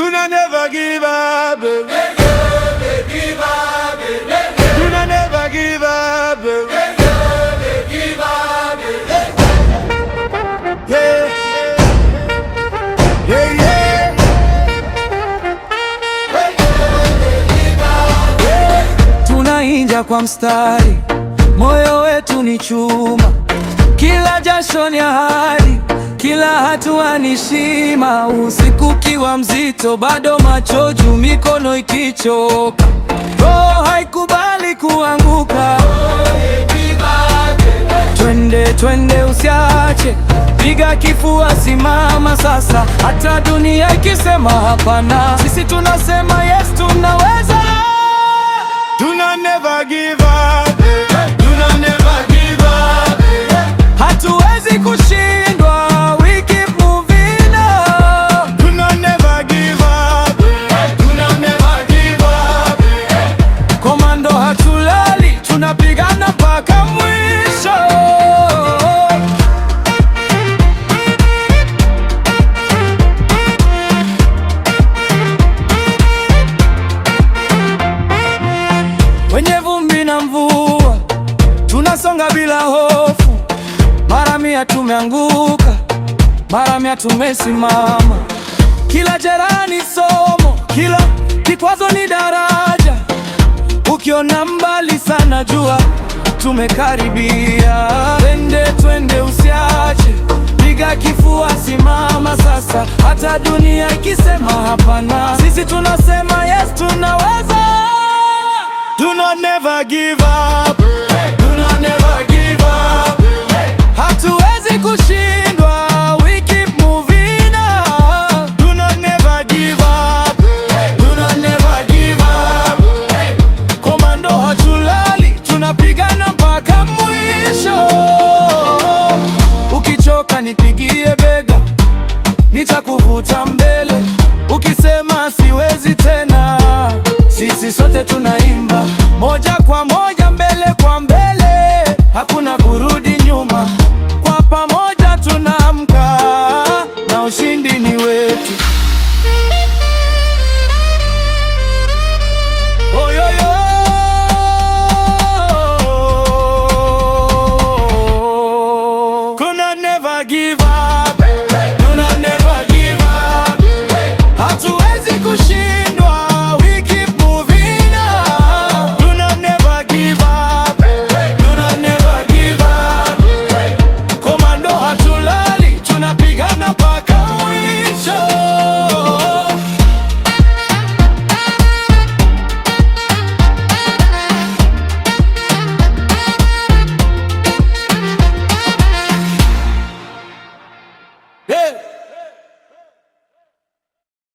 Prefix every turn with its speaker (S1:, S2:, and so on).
S1: Do not never give up. Do not never give up. Yeah. Yeah, yeah. Tunainja kwa mstari, moyo wetu ni chuma, kila jasho ni ahadi, kila hatua ni shima. Usiku kiwa mzito, bado macho juu, mikono ikichoka, roho haikubali kuanguka. Twende, twende usiache, piga kifua, simama sasa. Hata dunia ikisema hapana, sisi tunasema yes, tunaweza. Do not never give up. Do not never give up. Hatuwezi kushindwa, we keep moving on. Do not never give up. Do not never give up. Komando hatulali, tunapigana mpaka mwisho. Wenye vumbi na mvua, tunasonga bila hofu. Mara 100 tumeanguka, mara 100 tumesimama. Kila jeraha ni somo, kila kikwazo ni daraja. Ukiona mbali sana, jua tumekaribia. Twende, twende usiache, piga kifua, simama sasa. Hata dunia ikisema hapana, sisi tunasema yes, tunaweza. Do not never give up. Do not never give up. Hatuwezi kushindwa, we keep moving on. Do not never give up. Do not never give up. Komando hatulali, tunapigana mpaka mwisho. Ukichoka nipigie bega, nitakuvuta mbele. Ukisema siwezi tena, sisi sote tunaimba moja kwa moja.